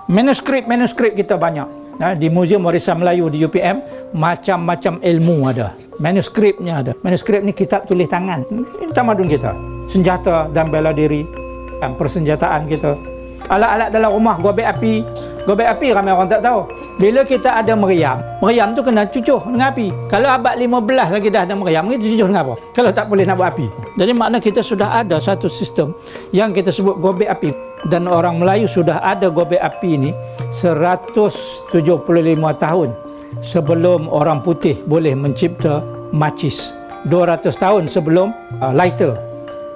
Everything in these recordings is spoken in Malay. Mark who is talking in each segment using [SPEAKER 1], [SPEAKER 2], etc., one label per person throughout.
[SPEAKER 1] Manuskrip kita banyak. Di Muzium Warisan Melayu di UPM, macam-macam ilmu ada. Manuskripnya ada. Manuskrip ni kitab tulis tangan. Ini tamadun kita. Senjata dan bela diri, persenjataan kita. Alat-alat dalam rumah, gobek api. Gobek api ramai orang tak tahu. Bila kita ada meriam tu kena cucuh dengan api. Kalau abad 15 lagi dah ada meriam, kita cucuh dengan apa? Kalau tak boleh nak buat api. Jadi makna kita sudah ada satu sistem yang kita sebut gobek api. Dan orang Melayu sudah ada gobek api ini 175 tahun sebelum orang putih boleh mencipta macis. 200 tahun sebelum lighter.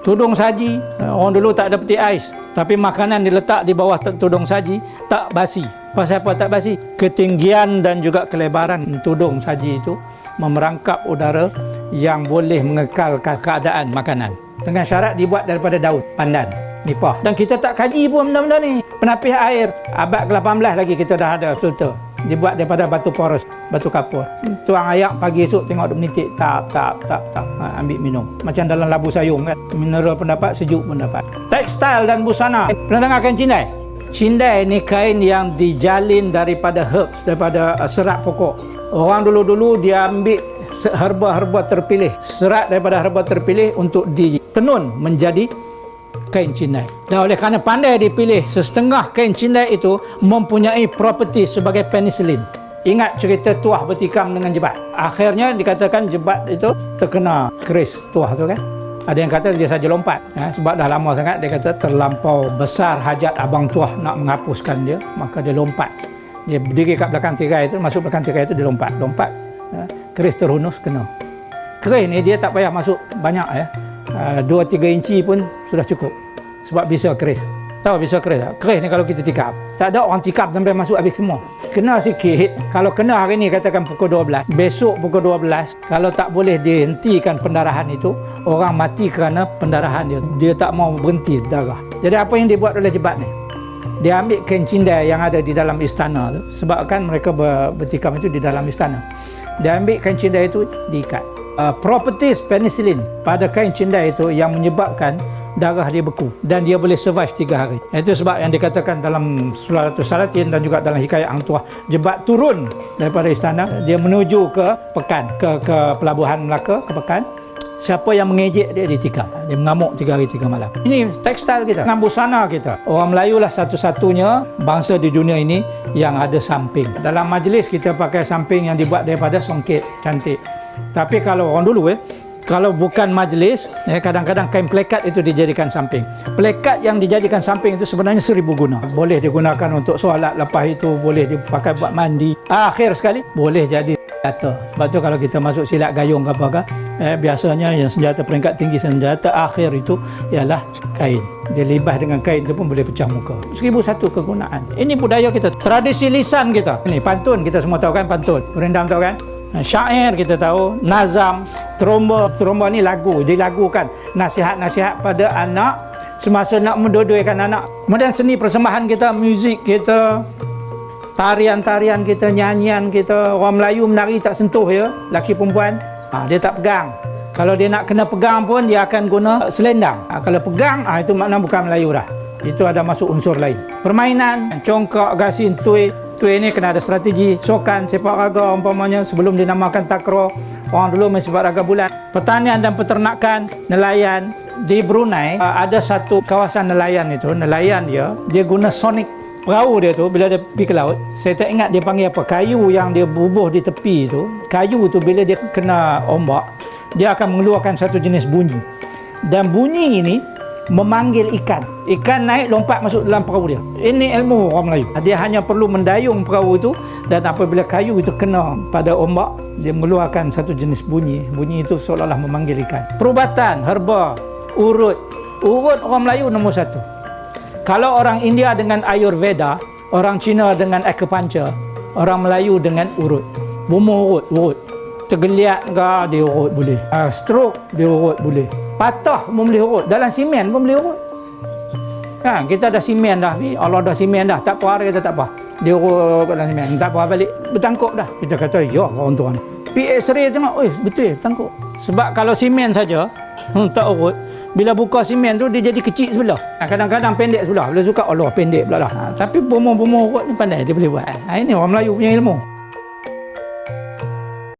[SPEAKER 1] Tudung saji, orang dulu tak ada peti ais, tapi makanan diletak di bawah tudung saji tak basi. Pasal apa tak basi? Ketinggian dan juga kelebaran tudung saji itu memerangkap udara yang boleh mengekalkan keadaan makanan. Dengan syarat dibuat daripada daun pandan, nipah. Dan kita tak kaji pun benda-benda ni. Penapis air, abad ke-18 lagi kita dah ada filter. Dibuat daripada batu poros, batu kapur. Tuang air pagi esok tengok dia menitik, tak. Ambil minum. Macam dalam labu sayung kan. Mineral pun dapat, sejuk pun dapat. Tekstil dan busana. Pernah dengar kain cindai? Cindai ni kain yang dijalin daripada herbs, daripada serat pokok. Orang dulu-dulu dia ambil herba-herba terpilih, serat daripada herba terpilih untuk ditenun menjadi kain cindai. Dan oleh kerana pandai dipilih, setengah kain cindai itu mempunyai properti sebagai penicillin. Ingat cerita tuah bertikam dengan jebat. Akhirnya dikatakan jebat itu terkena keris tuah tu kan. Ada yang kata dia saja lompat. Sebab dah lama sangat dia kata terlampau besar hajat abang tuah nak menghapuskan dia, maka dia lompat. Dia berdiri kat belakang tirai itu, masuk belakang tirai itu dia lompat. Keris terhunus kena. Keris ni dia tak payah masuk banyak 2-3 inci pun sudah cukup. Sebab bisa keris. Tahu bisa keris tak? Keris ni kalau kita tikam, tak ada orang tikam sampai masuk habis semua. Kena sikit. Kalau kena hari ni katakan pukul 12, besok pukul 12, kalau tak boleh dihentikan pendarahan itu, orang mati kerana pendarahan dia. Dia tak mau berhenti darah. Jadi apa yang dibuat oleh jebat ni? Dia ambil kain cindai yang ada di dalam istana tu, sebab kan mereka bertikam itu di dalam istana. Dia ambil kain cindai itu diikat. Properties penicillin pada kain cindai itu yang menyebabkan darah dia beku dan dia boleh survive 3 hari. Itu sebab yang dikatakan dalam Sularatus Salatin dan juga dalam hikayat Hang Tuah, jebat turun daripada istana, dia menuju ke Pekan, ke pelabuhan Melaka, ke Pekan. Siapa yang mengejek dia ditikam. Dia mengamuk 3 hari 3 malam. Ini tekstil kita, busana kita. Orang Melayu lah satu-satunya bangsa di dunia ini yang ada samping. Dalam majlis kita pakai samping yang dibuat daripada songket cantik. Tapi kalau orang dulu kalau bukan majlis, kadang-kadang kain plekat itu dijadikan samping. Plekat yang dijadikan samping itu sebenarnya 1000 guna. Boleh digunakan untuk solat, lepas itu boleh dipakai buat mandi. Akhir sekali boleh jadi senjata. Sebab tu kalau kita masuk silat gayung ke apakah, biasanya yang senjata peringkat tinggi, senjata akhir itu ialah kain. Dia libas dengan kain itu pun boleh pecah muka. 1001 kegunaan. Ini budaya kita, tradisi lisan kita. Ini pantun, kita semua tahu kan pantun. Berendam tahu kan? Syair kita tahu, nazam, tromba ni lagu, dilagukan nasihat-nasihat pada anak semasa nak mendodoikan anak. Kemudian seni persembahan kita, muzik kita, tarian-tarian kita, nyanyian kita. Orang Melayu menari tak sentuh laki perempuan, dia tak pegang. Kalau dia nak kena pegang pun dia akan guna selendang. Kalau pegang, itu makna bukan Melayu dah. Itu ada masuk unsur lain. Permainan, congkak, gasin, tui. Tui ni kena ada strategi. Sokan, sepak raga umpamanya sebelum dinamakan takraw. Orang dulu main sepak raga bulat. Pertanian dan peternakan, nelayan. Di Brunei ada satu kawasan nelayan itu. Nelayan dia guna sonic. Perahu dia tu bila dia pergi ke laut, saya tak ingat dia panggil apa. Kayu yang dia bubuh di tepi tu, kayu tu bila dia kena ombak, dia akan mengeluarkan satu jenis bunyi. Dan bunyi ini memanggil ikan. Ikan naik lompat masuk dalam perahu dia. Ini ilmu orang Melayu. Dia hanya perlu mendayung perahu itu, dan apabila kayu itu kena pada ombak, dia mengeluarkan satu jenis bunyi. Bunyi itu seolah-olah memanggil ikan. Perubatan, herba, urut. Urut orang Melayu nombor 1. Kalau orang India dengan Ayurveda, orang Cina dengan acupuncture, orang Melayu dengan urut. Bumbu urut. Tergeliat ke dia urut boleh. Stroke dia urut boleh. Patah pun boleh urut. Dalam simen pun boleh urut. Kita dah simen dah. Allah dah simen dah. Tak apa, kita tak apa. Dia urut dalam simen. Tak apa, balik. Bertangkuk dah. Kita kata, ya orang tuan. X-ray tengok, betul bertangkuk. Sebab kalau simen saja, Tak urut. Bila buka simen tu dia jadi kecil sebelah. Kadang-kadang pendek sebelah. Bila suka Allah pendek pula lah. Tapi bomoh-bomoh urut ni pandai dia boleh buat. Ini orang Melayu punya ilmu.